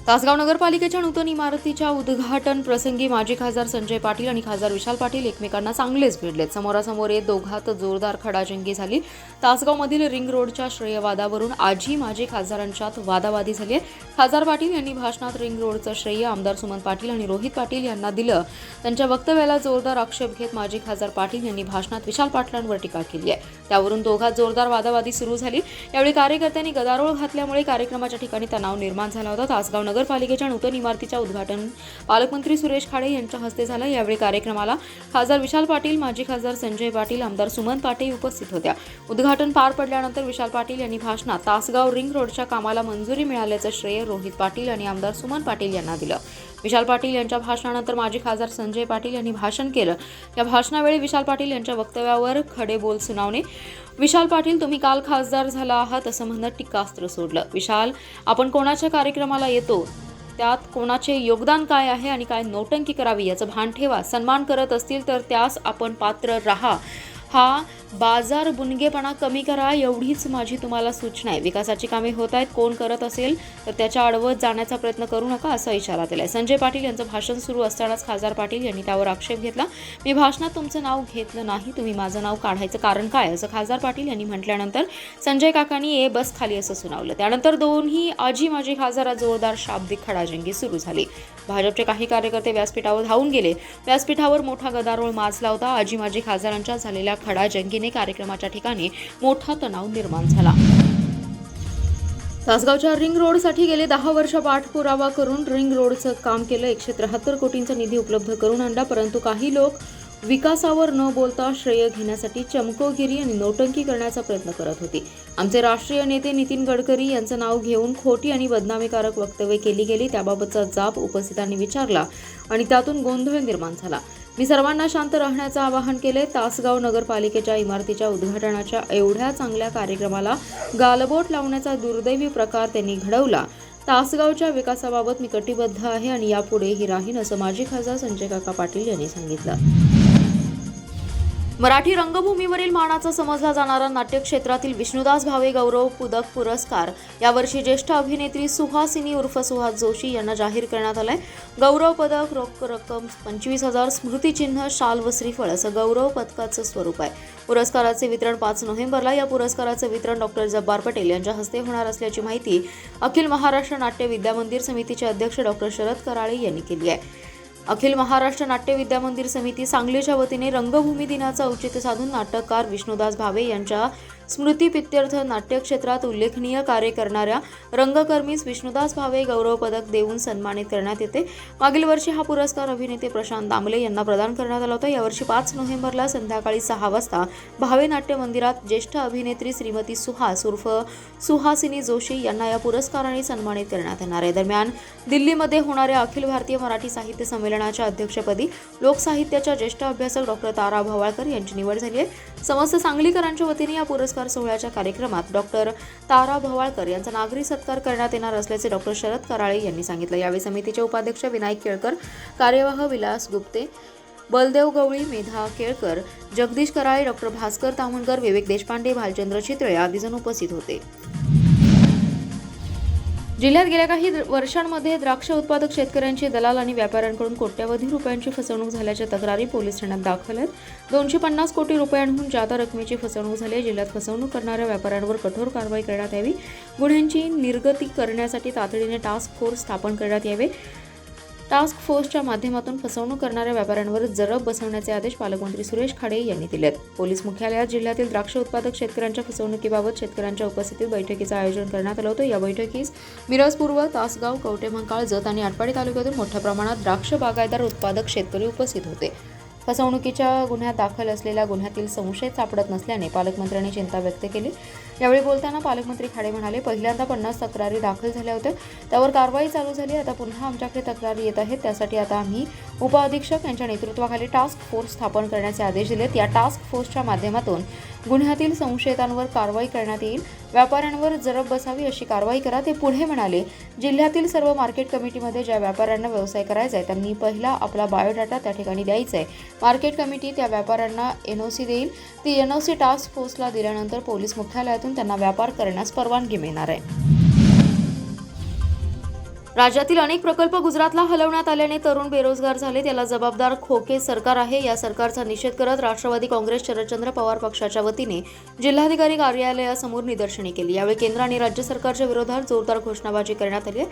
तासगाव नगरपालिकेच्या नूतन इमारतीच्या उद्घाटन प्रसंगी माजी खासदार संजय पाटील आणि खासदार विशाल पाटील एकमेकांना चांगलेच भिडलेत. समोरासमोर येत दोघात जोरदार खडाजंगी झाली. तासगावमधील रिंग रोडच्या श्रेयवादावरून आजी माजी खासदारांच्यात वादावादी झाली आहे. खासदार पाटील यांनी भाषणात रिंग रोडचं श्रेय आमदार सुमन पाटील आणि रोहित पाटील यांना दिलं. त्यांच्या वक्तव्याला जोरदार आक्षेप घेत माजी खासदार पाटील यांनी भाषणात विशाल पाटलांवर टीका केली आहे. त्यावरून दोघात जोरदार वादावादी सुरू झाली. यावेळी कार्यकर्त्यांनी गदारोळ घातल्यामुळे कार्यक्रमाच्या ठिकाणी तणाव निर्माण झाला होता. तासगाव नगरपालिकेच्या नूतन इमारतीच्या उद्घाटन पालकमंत्री सुरेश खाडे यांच्या हस्ते झालं. यावेळी कार्यक्रमाला खासदार विशाल पाटील, माजी खासदार संजय पाटील, आमदार सुमन पाटील उपस्थित होत्या. उद्घाटन पार पडल्यानंतर विशाल पाटील यांनी भाषणात तासगाव रिंग रोडच्या कामाला मंजुरी मिळाल्याचं श्रेय रोहित पाटील आणि आमदार सुमन पाटील यांना दिलं. विशाल पाटील यांच्या भाषणानंतर माजी खासदार संजय पाटील यांनी भाषण केलं. या भाषणावेळी विशाल पाटील यांच्या वक्तव्यावर खडेबोल सुनावणे. विशाल पाटील, तुम्ही काल खासदार झाला आहात असं म्हणत टीकास्त्र सोडलं. विशाल, आपण कोणाच्या कार्यक्रमाला येतो, त्यात कोणाचे योगदान काय आहे आणि काय नोटंकी करावी याचं भान ठेवा. सन्मान करत असतील तर त्यास आपण पात्र राहा. हा बाजार बुनगेपणा कमी करा, एवढीच माझी तुम्हाला सूचना आहे. विकासाची कामे होत आहेत, कोण करत असेल तर त्याच्या आडवत जाण्याचा प्रयत्न करू नका असा इशारा दिलाय. संजय पाटील यांचं भाषण सुरू असतानाच खासदार पाटील यांनी त्यावर आक्षेप घेतला. मी भाषणात तुमचं नाव घेतलं नाही, तुम्ही माझं नाव काढायचं कारण काय असं खासदार पाटील यांनी म्हटल्यानंतर संजय काकांनी बस खाली असं सुनावलं. त्यानंतर दोन्ही आजी माजी खासदारात जोरदार शाब्दिक खडाजंगी सुरू झाली. भाजपचे काही कार्यकर्ते व्यासपीठावर धावून गेले. व्यासपीठावर मोठा गदारोळ माजला होता. आजी माजी खासदारांच्या झालेल्या खडाजंगीने कार्यक्रमाच्या ठिकाणी मोठा तणाव निर्माण झाला. तासगावच्या रिंग रोडसाठी गेले 10 वर्ष पाठपुरावा करून रिंग रोडचं काम केलं. 173 कोटींचा निधी उपलब्ध करून आणला. परंतु काही लोक विकासावर न बोलता श्रेय घेण्यासाठी चमकोगिरी आणि नोटंकी करण्याचा प्रयत्न करत होते. आमचे राष्ट्रीय नेते नितीन गडकरी यांचं नाव घेऊन खोटी आणि बदनामीकारक वक्तव्य केली गेली. त्याबाबतचा जाब उपस्थितांनी विचारला आणि त्यातून गोंधळ निर्माण झाला. मी सर्वांना शांत राहण्याचं आवाहन केले. तासगाव नगरपालिकेच्या इमारतीच्या उद्घाटनाच्या एवढ्या चांगल्या कार्यक्रमाला गालबोट लावण्याचा दुर्दैवी प्रकार त्यांनी घडवला. तासगावच्या विकासाबाबत मी कटिबद्ध आहे आणि यापुढेही राहीन असं माजी खासदार संजय काका पाटील यांनी सांगितलं. मराठी रंगभूमीवरील मानाचा समजला जाणारा नाट्य क्षेत्रातील विष्णुदास भावे गौरव पदक पुरस्कार यावर्षी ज्येष्ठ अभिनेत्री सुहासिनी उर्फ सुहास जोशी यांना जाहीर करण्यात आलाय. गौरव पदक, रोख रक्कम 25,000, स्मृतिचिन्ह, शाल व श्रीफळ असं गौरव पदकाचं स्वरूप आहे. पुरस्काराचे वितरण 5 नोव्हेंबरला. या पुरस्काराचं वितरण डॉक्टर जब्बार पटेल यांच्या हस्ते होणार असल्याची माहिती अखिल महाराष्ट्र नाट्य विद्यामंदिर समितीचे अध्यक्ष डॉक्टर शरद कराळे यांनी केली आहे. अखिल महाराष्ट्र नाट्य विद्यामंदिर समिती सांगलीच्या वतीने रंगभूमी दिनाचं औचित्य साधून नाटककार विष्णुदास भावे यांच्या स्मृतिप्रित्यर्थ नाट्य क्षेत्रात उल्लेखनीय कार्य करणाऱ्या रंगकर्मीस विष्णुदास भावे गौरव पदक देऊन सन्मानित करण्यात येते. मागील वर्षी हा पुरस्कार अभिनेते प्रशांत दामले यांना प्रदान करण्यात आला होता. यावर्षी 5 नोव्हेंबरला संध्याकाळी 6 वाजता भावे नाट्य मंदिरात ज्येष्ठ अभिनेत्री श्रीमती सुहास उर्फ सुहासिनी जोशी यांना या पुरस्काराने सन्मानित करण्यात येणार आहे. दरम्यान दिल्लीमध्ये होणाऱ्या अखिल भारतीय मराठी साहित्य संमेलनाच्या अध्यक्षपदी लोकसाहित्याच्या ज्येष्ठ अभ्यासक डॉक्टर तारा भवाळकर यांची निवड झाली आहे. समस्त सांगलीकरांच्या वतीने या पुरस्कार सोहळ्याच्या कार्यक्रमात डॉक्टर तारा भवाळकर यांचा नागरी सत्कार करण्यात येणार असल्याचे डॉक्टर शरद कराळे यांनी सांगितलं. यावेळी समितीचे उपाध्यक्ष विनायक केळकर, कार्यवाह विलास गुप्ते, बलदेव गवळी, मेधा केळकर, जगदीश कराळे, डॉक्टर भास्कर तामणकर, विवेक देशपांडे, भालचंद्र चितळे आदी जण उपस्थित होते. जिल्ह्यात गेल्या काही वर्षांमध्ये द्राक्ष उत्पादक शेतकऱ्यांची दलाल आणि व्यापाऱ्यांकडून कोट्यवधी रुपयांची फसवणूक झाल्याच्या तक्रारी पोलीस ठाण्यात दाखल आहेत. 250 कोटी रुपयांहून जादा रकमेची फसवणूक झाली आहे. जिल्ह्यात फसवणूक करणाऱ्या व्यापाऱ्यांवर कठोर कारवाई करण्यात यावी. गुन्ह्यांची निर्गती करण्यासाठी तातडीने टास्क फोर्स स्थापन करण्यात यावे. टास्क फोर्सच्या माध्यमातून फसवणूक करणाऱ्या व्यापाऱ्यांवर जरब बसवण्याचे आदेश पालकमंत्री सुरेश खाडे यांनी दिले आहेत. पोलीस मुख्यालयात जिल्ह्यातील द्राक्ष उत्पादक शेतकऱ्यांच्या फसवणुकीबाबत शेतकऱ्यांच्या उपस्थितीत बैठकीचं आयोजन करण्यात आलं होतं. या बैठकीस मिरज पूर्व, तासगाव, कवठेमहांकाळ, जत आणि आटपाडी तालुक्यातून मोठ्या प्रमाणात द्राक्ष बागायतदार उत्पादक शेतकरी उपस्थित होते. फसवणुकीच्या गुन्ह्यात दाखल असलेल्या गुन्ह्यातील संशय सापडत नसल्याने पालकमंत्र्यांनी चिंता व्यक्त केली. यावेळी बोलताना पालकमंत्री खाडे म्हणाले, पहिल्यांदा 50 तक्रारी दाखल झाल्या होत्या, त्यावर कारवाई चालू झाली. आता पुन्हा आमच्याकडे तक्रारी येत आहेत. त्यासाठी आता आम्ही उपअधीक्षक यांच्या नेतृत्वाखाली टास्क फोर्स स्थापन करण्याचे आदेश दिलेत. या टास्क फोर्सच्या माध्यमातून गुन्ह्यातील संशयितांवर कारवाई करण्यात येईल. व्यापाऱ्यांवर जरब बसावी अशी कारवाई करा. ते पुढे म्हणाले, जिल्ह्यातील सर्व मार्केट कमिटीमध्ये ज्या व्यापाऱ्यांना व्यवसाय करायचा आहे त्यांनी पहिला आपला बायोडाटा त्या ठिकाणी द्यायचा आहे. मार्केट कमिटी त्या व्यापाऱ्यांना एनओसी देईल. ती एनओसी टास्क फोर्सला दिल्यानंतर पोलीस मुख्यालयातून त्यांना व्यापार करण्यास परवानगी मिळणार आहे. राज्यातील अनेक प्रकल्प गुजरातला हलवण्यात आल्याने तरुण बेरोजगार झाले. त्याला जबाबदार खोके सरकार आहे. या सरकारचा निषेध करत राष्ट्रवादी काँग्रेस शरदचंद्र पवार पक्षाच्या वतीने जिल्हाधिकारी कार्यालयासमोर निदर्शने केली. यावेळी केंद्र आणि राज्य सरकारच्या विरोधात जोरदार घोषणाबाजी करण्यात आली.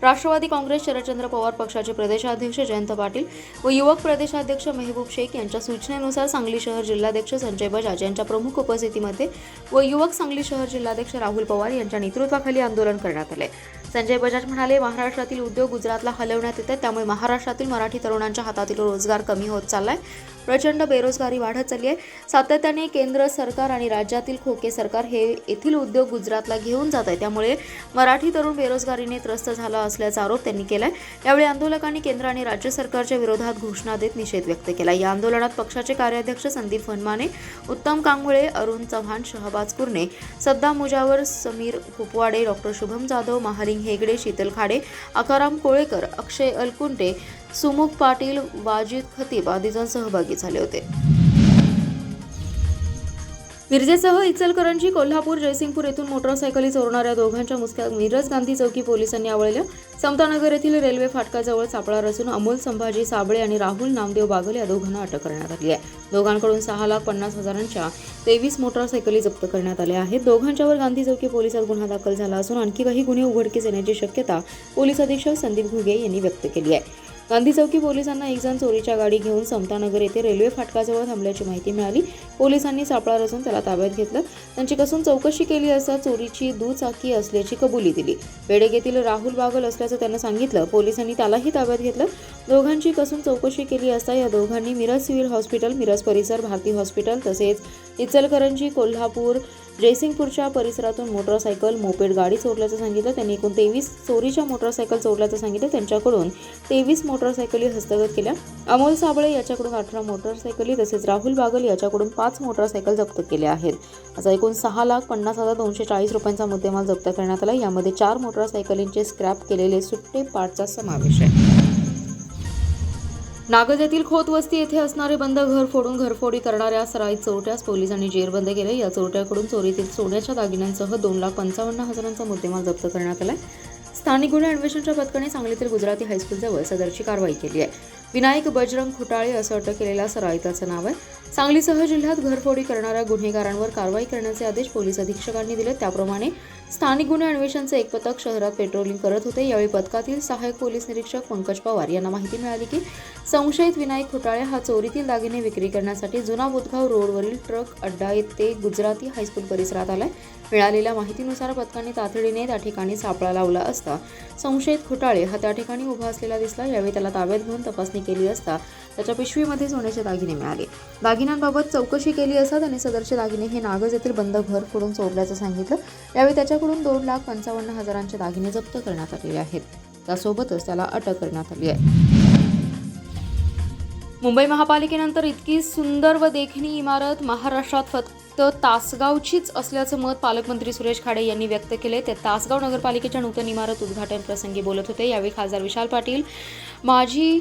राष्ट्रवादी काँग्रेस शरदचंद्र पवार पक्षाचे प्रदेशाध्यक्ष जयंत पाटील व युवक प्रदेशाध्यक्ष मेहबूब शेख यांच्या सूचनेनुसार सांगली शहर जिल्हाध्यक्ष संजय बजाज यांच्या प्रमुख उपस्थितीमध्ये व युवक सांगली शहर जिल्हाध्यक्ष राहुल पवार यांच्या नेतृत्वाखाली आंदोलन करण्यात आले. संजय बजाज म्हणाले, महाराष्ट्रातील उद्योग गुजरातला हलवण्यात येतात, त्यामुळे महाराष्ट्रातील मराठी तरुणांच्या हातातील रोजगार कमी होत चाललाय. प्रचंड बेरोजगारी वाढत चालली आहे. सातत्याने केंद्र सरकार आणि राज्यातील खोके सरकार हे येथील उद्योग गुजरातला घेऊन जात आहे, त्यामुळे मराठी तरुण बेरोजगारीने त्रस्त झाला असल्याचा आरोप त्यांनी केलाय. यावेळी आंदोलकांनी केंद्र आणि राज्य सरकारच्या विरोधात घोषणा देत निषेध व्यक्त केला. या आंदोलनात पक्षाचे कार्याध्यक्ष संदीप फनमाने, उत्तम कांगुळे, अरुण चव्हाण, शहबाज कुर्णे, सद्दाम मुजावर, समीर कुपवाडे, डॉक्टर शुभम जाधव, महालिंग हेगडे, शीतल खाडे, आकाराम कोळेकर, अक्षय अलकुंटे, सुमुख पाटील, वाजिद खतीब आदी जण सहभागी झाले होते. मिरजेसह इचलकरंजी, कोल्हापूर, जयसिंगपूर येथून मोटरसायकली चोरणाऱ्या दोघांच्या मुसक्या मिरज गांधी चौकी पोलिसांनी आवळल्या. समतानगर येथील रेल्वे फाटकाजवळ सापळा रचून अमोल संभाजी साबळे आणि राहुल नामदेव बागल या दोघांना अटक करण्यात आली आहे. दोघांकडून 6,50,000च्या 23 मोटरसायकली जप्त करण्यात आल्या आहेत. दोघांच्यावर गांधी चौकी पोलिसात गुन्हा दाखल झाला असून आणखी काही गुन्हे उघडकीस येण्याची शक्यता पोलीस अधीक्षक संदीप घुगे यांनी व्यक्त केली आहे. गांधी चौकी पोलिसांना एक जण चोरीच्या गाडी घेऊन समतानगर येथे रेल्वे फाटकाजवळ थांबल्याची माहिती मिळाली. पोलिसांनी सापळा रचून त्याला ताब्यात घेतलं. त्यांची कसून चौकशी केली असता चोरीची दुचाकी असल्याची कबुली दिली. बेडग येथील राहुल बागल असल्याचं त्यानं सांगितलं. पोलिसांनी त्यालाही ताब्यात घेतलं. दोघांची कसून चौकशी केली असता या दोघांनी मिरज सिव्हिल हॉस्पिटल, मिरज परिसर, भारती हॉस्पिटल तसेच इचलकरंजी, कोल्हापूर, जयसिंगपूरच्या परिसरातून मोटरसायकल, मोपेड गाडी चोरल्याचं सांगितलं. त्यांनी एकूण 23 चोरीच्या मोटरसायकल चोरल्याचं सांगितलं. त्यांच्याकडून 23 मोटरसायकली हस्तगत केल्या. अमोल साबळे याच्याकडून 18 मोटरसायकली तसेच राहुल बागल याच्याकडून 5 मोटरसायकल जप्त केल्या आहेत. असा एकूण 6,50,240 रुपयांचा मुद्देमाल जप्त करण्यात आला. यामध्ये 4 मोटरसायकलींचे स्क्रॅप केलेले सुट्टे पार्टचा समावेश आहे. नागज येथील खोत वस्ती येथे असणारे बंद घर फोडून घरफोडी करणाऱ्या सराईत चोरट्यास पोलिसांनी जेरबंद केले. या चोरट्याकडून चोरीतील सोन्याच्या दागिन्यांसह 2,55,000चा मुद्देमाल जप्त करण्यात आला. स्थानिक गुन्हे अन्वेषणच्या पथकाने सांगलीतील गुजराती हायस्कूलजवळ सदरची कारवाई केली आहे. विनायक बजरंग खुटाळे असं अटक केलेल्या सराईताचं नाव आहे. सांगलीसह जिल्ह्यात घरफोडी करणाऱ्या गुन्हेगारांवर कारवाई करण्याचे आदेश पोलीस अधीक्षकांनी दिले. त्याप्रमाणे स्थानिक गुन्हे अन्वेषणचे एक पथक शहरात पेट्रोलिंग करत होते. यावेळी पथकातील सहाय्यक पोलीस निरीक्षक पंकज पवार यांना माहिती मिळाली की संशयित विनायक खुटाळे हा चोरीतील दागिने विक्री करण्यासाठी जुना बुधगाव रोडवरील ट्रक अड्डा येथे गुजराती हायस्कूल परिसरात आलाय. मिळालेल्या माहितीनुसार पथकाने तातडीने त्या ठिकाणी सापळा लावला असता संशयित खुटाळे हा त्या ठिकाणी उभा असलेला दिसला. यावेळी त्याला ताब्यात घेऊन तपासणी केली असता त्याच्या पिशवीमध्ये सोन्याचे दागिने मिळाले. दागिन्यांबाबत चौकशी केली असता त्याने सदरचे दागिने हे नागज येथील बंद घर फोडून चोरल्याचं सांगितलं. यावेळी त्याच्याकडून 2,55,000चे दागिने जप्त करण्यात आलेले आहेत. त्यासोबतच त्याला अटक करण्यात आली आहे. मुंबई महापालिकेनंतर इतकी सुंदर व देखणी इमारत महाराष्ट्रात फक्त तासगावचीच असल्याचं मत पालकमंत्री सुरेश खाडे यांनी व्यक्त केले. ते तासगाव नगरपालिकेच्या नूतन इमारत उद्घाटन प्रसंगी बोलत होते. यावेळी खासदार विशाल पाटील, माजी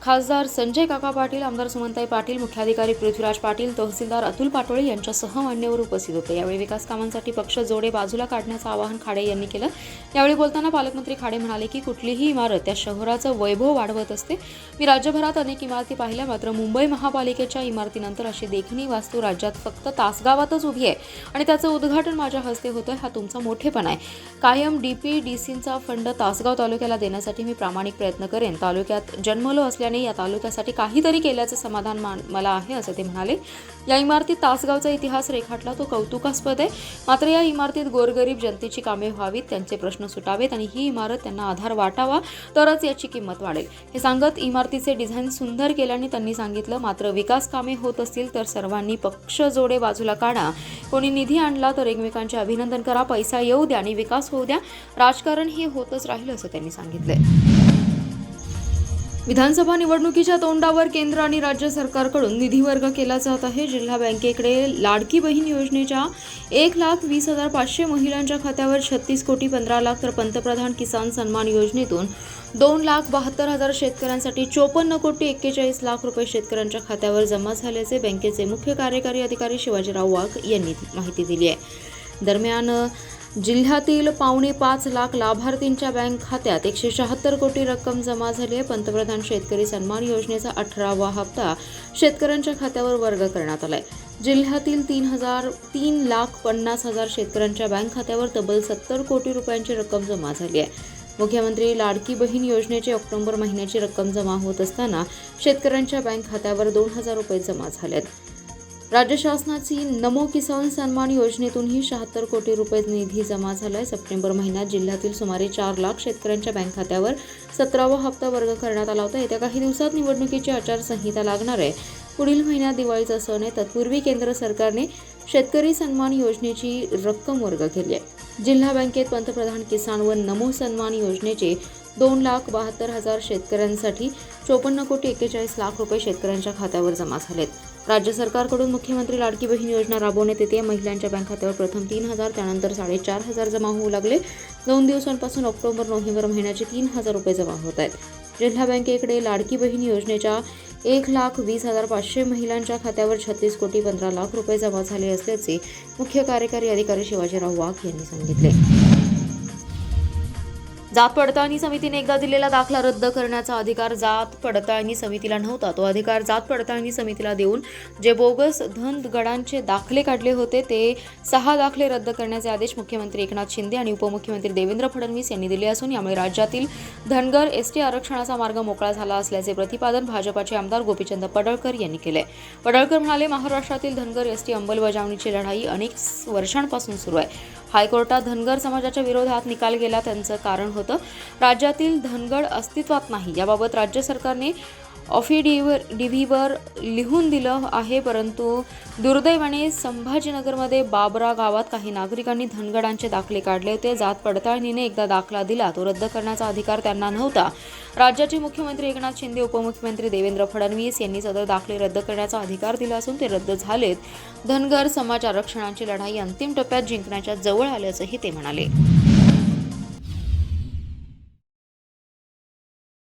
खासदार संजय काका पाटील, आमदार सुमनताई पाटील, मुख्याधिकारी पृथ्वीराज पाटील, तहसीलदार अतुल पाटोळे यांच्यासह मान्यवर उपस्थित होते. यावेळी विकास कामांसाठी पक्ष जोडे बाजूला काढण्याचं आवाहन खाडे यांनी केलं. यावेळी बोलताना पालकमंत्री खाडे म्हणाले की कुठलीही इमारत त्या शहराचं वैभव वाढवत असते. मी राज्यभरात अनेक इमारती पाहिल्या, मात्र मुंबई महापालिकेच्या इमारतीनंतर अशी देखणी वास्तू राज्यात फक्त तासगावातच उभी आहे आणि त्याचं उद्घाटन माझ्या हस्ते होतं. हा तुमचा मोठेपणा आहे. कायम DPDCचा फंड तासगाव तालुक्याला देण्यासाठी मी प्रामाणिक प्रयत्न करेन. तालुक्यात जन्मलो असल्याने या तालुक्यासाठी काहीतरी केल्याचं समाधान मला आहे असं ते म्हणाले. या इमारतीत तासगावचा इतिहास रेखाटला तो कौतुकास्पद आहे. मात्र या इमारतीत गोरगरीब जनतेची कामे व्हावीत, त्यांचे प्रश्न सुटावेत आणि ही इमारत त्यांना आधार वाटावा तरच याची किंमत वाढेल. हे सांगत इमारतीचे डिझाईन सुंदर केल्याने त्यांनी सांगितलं, मात्र विकास कामे होत असतील तर सर्वांनी पक्ष जोडे बाजूला काढा. कोणी निधी आणला तर एकमेकांचे अभिनंदन करा. पैसा येऊ द्या आणि विकास होऊ द्या. राजकारण हे होतच राहील असं त्यांनी सांगितलंय. विधानसभा निवडणुकीच्या तोंडावर केंद्र आणि राज्य सरकारकडून निधी वर्ग केला जात आहे. जिल्हा बँकेकडे लाडकी बहीण योजनेच्या 1,20,500 महिलांच्या खात्यावर 36 कोटी 15 लाख तर पंतप्रधान किसान सन्मान योजनेतून 2,72,000 शेतकऱ्यांसाठी 54 कोटी 41 लाख रुपये शेतकऱ्यांच्या खात्यावर जमा झाल्याचे बँकेचे मुख्य कार्यकारी अधिकारी शिवाजीराव वाघ यांनी माहिती दिली आहे. दरम्यान जिल्ह्यातील 4.25 लाख लाभार्थींच्या बँक खात्यात 176 कोटी रक्कम जमा झाली आहे. पंतप्रधान शेतकरी सन्मान योजनेचा 18वा हप्ता शेतकऱ्यांच्या खात्यावर वर्ग करण्यात आलाय. जिल्ह्यातील 3,50,000 शेतकऱ्यांच्या बँक खात्यावर तब्बल 70 कोटी रुपयांची रक्कम जमा झाली आहे. मुख्यमंत्री लाडकी बहीण योजनेची ऑक्टोबर महिन्याची रक्कम जमा होत असताना शेतकऱ्यांच्या बँक खात्यावर 2,000 रुपये जमा झालेत. राज्य शासनाची नमो किसान सन्मान योजनेतूनही 76 कोटी रुपये निधी जमा झालाय. सप्टेंबर महिन्यात जिल्ह्यातील सुमारे 4 लाख शेतकऱ्यांच्या बँक खात्यावर 17वा हप्ता वर्ग करण्यात आला होता. येत्या काही दिवसात निवडणुकीची आचारसंहिता लागणार आहे. पुढील महिन्यात दिवाळीचा सण आहे. तत्पूर्वी केंद्र सरकारने शेतकरी सन्मान योजनेची रक्कम वर्ग केली आहे. जिल्हा बँकेत पंतप्रधान किसान व नमो सन्मान योजनेचे 2,72,000 शेतकऱ्यांसाठी 54 कोटी 41 लाख रुपये शेतकऱ्यांच्या खात्यावर जमा झालेत. राज्य सरकारकडून मुख्यमंत्री लाडकी बहीण योजना राबवण्यात येते. महिलांच्या बँक खात्यावर प्रथम 3,000 त्यानंतर 4,500 जमा होऊ लागले. 2 दिवसांपासून ऑक्टोबर-नोव्हेंबर महिन्याचे 3,000 रुपये जमा होत आहेत. जिल्हा बँकेकडे लाडकी बहीण योजनेच्या 1,20,500 महिलांच्या खात्यावर 36 कोटी 15 लाख रुपये जमा झाले असल्याचे मुख्य कार्यकारी अधिकारी शिवाजीराव वाघ यांनी सांगितले. जात पडताळणी समितीने एकदा दिलेला दाखला रद्द करण्याचा अधिकार जात पडताळणी समितीला नव्हता. तो अधिकार जात पडताळणी समितीला देऊन जे बोगस धनगडांचे दाखले काढले होते ते 6 दाखले रद्द करण्याचे आदेश मुख्यमंत्री एकनाथ शिंदे आणि उपमुख्यमंत्री देवेंद्र फडणवीस यांनी दिले असून यामुळे राज्यातील धनगर एसटी आरक्षणाचा मार्ग मोकळा झाला असल्याचे प्रतिपादन भाजपाचे आमदार गोपीचंद पडळकर यांनी केले. पडळकर म्हणाले, महाराष्ट्रातील धनगर एसटी अंमलबजावणीची लढाई अनेक वर्षांपासून सुरू आहे. हायकोर्टात धनगर समाजाच्या विरोधात निकाल गेला. त्यांचं कारण होतं राज्यातील धनगड अस्तित्वात नाही. याबाबत राज्य सरकारने ऑफिडेव्हिटवर लिहून दिलं आहे. परंतु दुर्दैवाने संभाजीनगरमध्ये बाबरा गावात काही नागरिकांनी धनगडांचे दाखले काढले होते. जात पडताळणीने एकदा दाखला दिला तो रद्द करण्याचा अधिकार त्यांना नव्हता. राज्याचे मुख्यमंत्री एकनाथ शिंदे उपमुख्यमंत्री देवेंद्र फडणवीस यांनी सदर दाखले रद्द करण्याचा अधिकार दिला असून ते रद्द झालेत. धनगर समाज आरक्षणाची लढाई अंतिम टप्प्यात जिंकण्याच्या जवळ आल्याचंही ते म्हणाले.